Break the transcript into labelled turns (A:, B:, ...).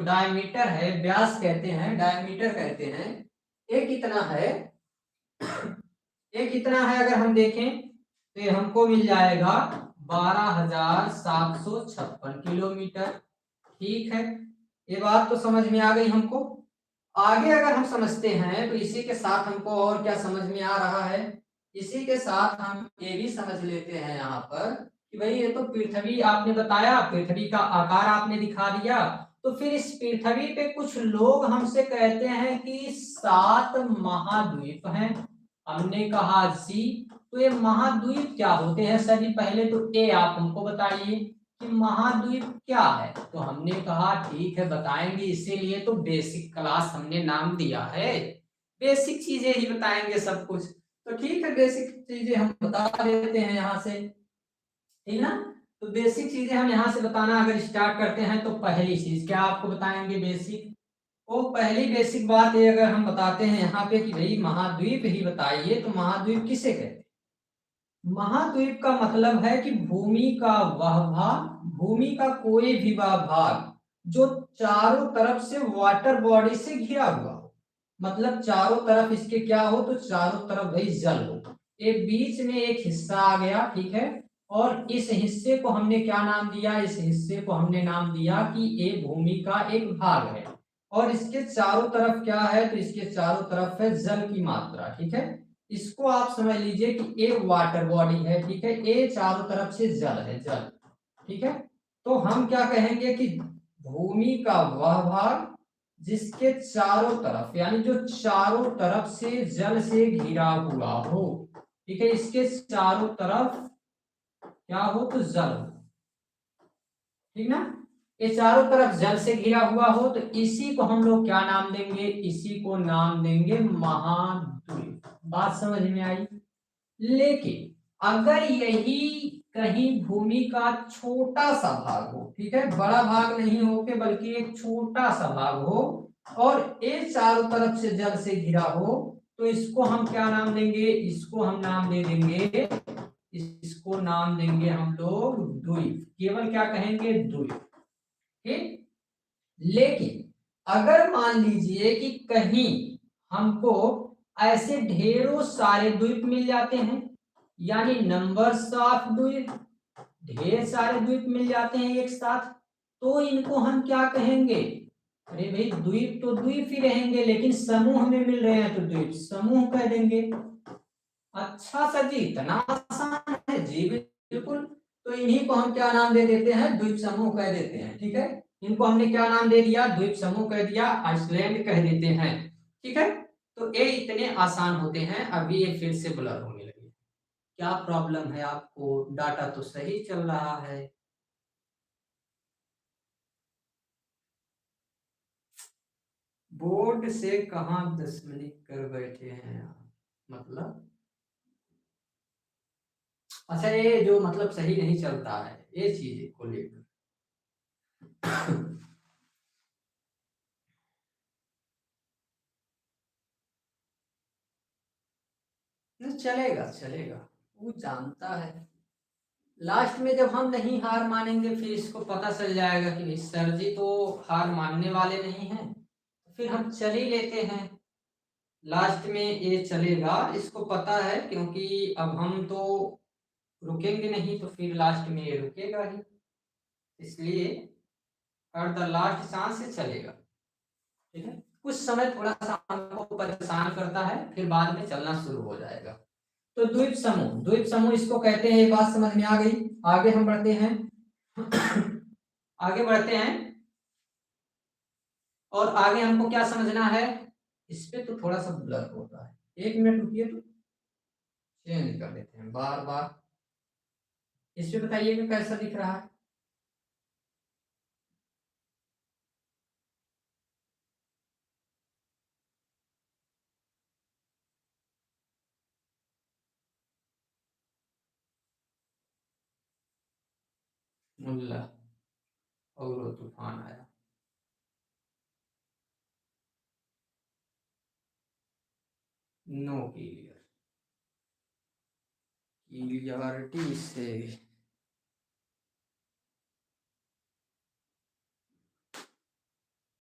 A: Diameter है, व्यास कहते हैं, डायमीटर कहते हैं, ये कितना है, ये कितना है अगर हम देखें तो ये हमको मिल जाएगा 12,756 किलोमीटर। ठीक है, ये बात तो समझ में आ गई हमको। आगे अगर हम समझते हैं तो इसी के साथ हमको और क्या समझ में आ रहा है, इसी के साथ हम ये भी समझ लेते हैं यहाँ पर कि भाई ये तो पृथ्वी आपने बताया, पृथ्वी का आकार आपने दिखा दिया, तो फिर इस पृथ्वी पे कुछ लोग हमसे कहते हैं कि 7 महाद्वीप हैं। हमने कहा जी, तो ये महाद्वीप क्या होते हैं सर जी? पहले तो ये आप हमको बताइए कि महाद्वीप क्या है। तो हमने कहा ठीक है बताएंगे, इसीलिए तो बेसिक क्लास हमने नाम दिया है, बेसिक चीजें ही बताएंगे सब कुछ। तो ठीक है, बेसिक चीजें हम बता देते हैं यहाँ से, ठीक ना। तो बेसिक चीजें हम यहाँ से बताना अगर स्टार्ट करते हैं तो पहली चीज क्या आपको बताएंगे बेसिक, वो पहली बेसिक बात ये अगर हम बताते हैं यहाँ पे कि भाई महाद्वीप ही बताइए, तो महाद्वीप किसे कहते हैं? महाद्वीप का मतलब है कि भूमि का वह भाग, भूमि का कोई भी वह भाग जो चारों तरफ से वाटर बॉडी से घिरा हुआ हो, मतलब चारों तरफ इसके क्या हो, तो चारों तरफ भाई जल हो, एक बीच में एक हिस्सा आ गया, ठीक है, और इस हिस्से को हमने क्या नाम दिया, इस हिस्से को हमने नाम दिया कि ये भूमि का एक भाग है, और इसके चारों तरफ क्या है, तो इसके चारों तरफ है जल की मात्रा, ठीक है। इसको आप समझ लीजिए कि एक वाटर बॉडी है, ठीक है, ये चारों तरफ से जल है, जल, ठीक है। तो हम क्या कहेंगे कि भूमि का वह भाग जिसके चारों तरफ, यानी जो चारों तरफ से जल से घिरा हुआ हो, ठीक है, इसके चारों तरफ क्या हो, तो जल हो, ठीक ना। ये चारों तरफ जल से घिरा हुआ हो तो इसी को हम लोग क्या नाम देंगे, इसी को नाम देंगे महाद्वीप। बात समझ में आई। लेकिन अगर यही कहीं भूमि का छोटा सा भाग हो, ठीक है, बड़ा भाग नहीं हो के बल्कि एक छोटा सा भाग हो, और ये चारों तरफ से जल से घिरा हो, तो इसको हम क्या नाम देंगे, इसको हम नाम दे देंगे, इसको नाम देंगे हम लोग द्वीप, केवल क्या कहेंगे, द्वीप, ठीक। लेकिन अगर मान लीजिए कि कहीं हमको ऐसे ढेरों सारे द्वीप मिल जाते हैं, यानी नंबर्स ऑफ द्वीप, ढेर सारे द्वीप मिल जाते हैं एक साथ, तो इनको हम क्या कहेंगे, अरे भाई द्वीप तो द्वीप ही रहेंगे, लेकिन समूह में मिल रहे हैं तो द्वीप समूह कह देंगे। अच्छा सर जी, इतना आसान है जी, बिल्कुल। तो इन्हीं को हम क्या नाम दे देते हैं, द्वीप समूह कह देते हैं, ठीक है। इनको हमने क्या नाम दे दिया, द्वीप समूह कह दिया, आइसलैंड कह देते हैं, ठीक है। तो ये इतने आसान होते हैं। अभी ये फिर से ब्लर होने लगे, क्या प्रॉब्लम है आपको, डाटा तो सही चल रहा है। बोर्ड से कहाँ दुश्मनी कर बैठे हैं आप, मतलब अच्छा ये जो मतलब सही नहीं चलता है ये चीज को लेकर। नहीं चलेगा चलेगा, वो जानता है। लास्ट में जब हम नहीं हार मानेंगे फिर इसको पता चल जाएगा कि सर जी तो हार मानने वाले नहीं हैं, तो फिर हम चल ही लेते हैं। लास्ट में ये चलेगा, इसको पता है, क्योंकि अब हम तो रुकेंगे नहीं तो फिर लास्ट में ये रुकेगा ही, इसलिए हर द लास्ट चांस से चलेगा, ठीक है। कुछ समय थोड़ा सा हमको परेशान करता है, फिर बाद में चलना शुरू हो जाएगा। तो द्वीप समूह, द्वीप समूह इसको कहते हैं, ये बात समझ में आ गई। आगे हम बढ़ते हैं, आगे बढ़ते हैं, और आगे हमको क्या समझना है, इस पे तो थोड़ा सा ब्लर होता है, एक मिनट रुकिए, तो चेंज कर देते हैं बार बार। इस पे बताइएगा कैसा दिख रहा है। मुल्ला और वो तूफान आया, नो क्लियर, क्लियरिटी से